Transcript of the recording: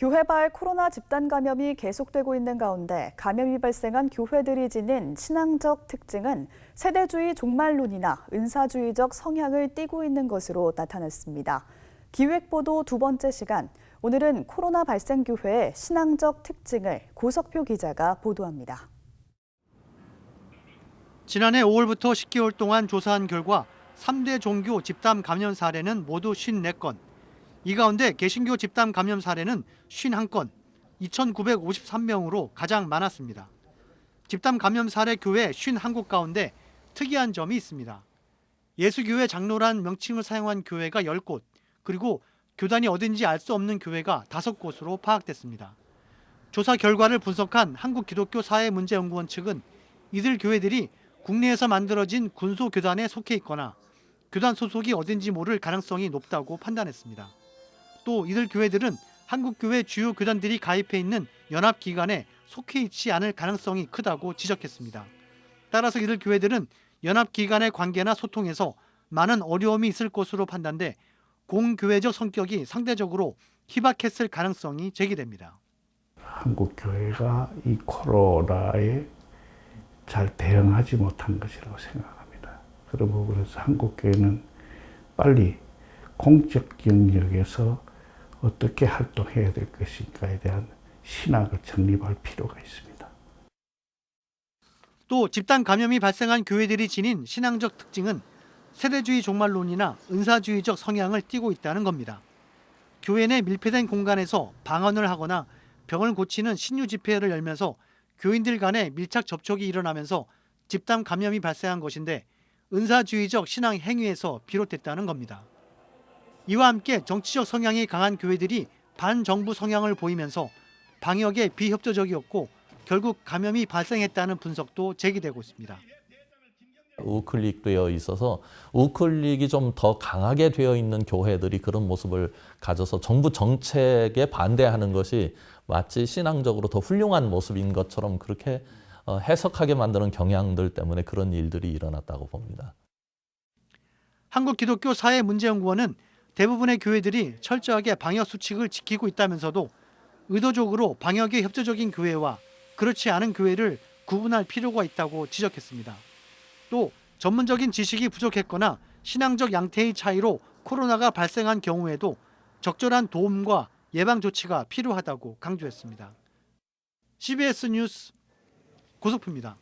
교회발 코로나 집단 감염이 계속되고 있는 가운데 감염이 발생한 교회들이 지닌 신앙적 특징은 세대주의 종말론이나 은사주의적 성향을 띠고 있는 것으로 나타났습니다. 기획보도 두 번째 시간, 오늘은 코로나 발생 교회의 신앙적 특징을 고석표 기자가 보도합니다. 지난해 5월부터 10개월 동안 조사한 결과 3대 종교 집단 감염 사례는 모두 54건. 이 가운데 개신교 집단 감염 사례는 51건, 2,953명으로 가장 많았습니다. 집단 감염 사례 교회 51곳 가운데 특이한 점이 있습니다. 예수교회 장로란 명칭을 사용한 교회가 10곳, 그리고 교단이 어딘지 알 수 없는 교회가 5곳으로 파악됐습니다. 조사 결과를 분석한 한국기독교사회문제연구원 측은 이들 교회들이 국내에서 만들어진 군소교단에 속해 있거나 교단 소속이 어딘지 모를 가능성이 높다고 판단했습니다. 또 이들 교회들은 한국교회 주요 교단들이 가입해 있는 연합기관에 속해 있지 않을 가능성이 크다고 지적했습니다. 따라서 이들 교회들은 연합기관의 관계나 소통에서 많은 어려움이 있을 것으로 판단돼 공교회적 성격이 상대적으로 희박했을 가능성이 제기됩니다. 한국교회가 이 코로나에 잘 대응하지 못한 것이라고 생각합니다. 그래서 한국교회는 빨리 공적 영역에서 어떻게 활동해야 될 것인가에 대한 신학을 정립할 필요가 있습니다. 또 집단 감염이 발생한 교회들이 지닌 신앙적 특징은 세대주의 종말론이나 은사주의적 성향을 띠고 있다는 겁니다. 교회 내 밀폐된 공간에서 방언을 하거나 병을 고치는 신유 집회를 열면서 교인들 간의 밀착 접촉이 일어나면서 집단 감염이 발생한 것인데 은사주의적 신앙 행위에서 비롯됐다는 겁니다. 이와 함께 정치적 성향이 강한 교회들이 반정부 성향을 보이면서 방역에 비협조적이었고 결국 감염이 발생했다는 분석도 제기되고 있습니다. 우클릭되어 있어서 우클릭이 좀 더 강하게 되어 있는 교회들이 그런 모습을 가져서 정부 정책에 반대하는 것이 마치 신앙적으로 더 훌륭한 모습인 것처럼 그렇게 해석하게 만드는 경향들 때문에 그런 일들이 일어났다고 봅니다. 한국기독교사회문제연구원은 대부분의 교회들이 철저하게 방역 수칙을 지키고 있다면서도 의도적으로 방역에 협조적인 교회와 그렇지 않은 교회를 구분할 필요가 있다고 지적했습니다. 또 전문적인 지식이 부족했거나 신앙적 양태의 차이로 코로나가 발생한 경우에도 적절한 도움과 예방 조치가 필요하다고 강조했습니다. CBS 뉴스 고석표입니다.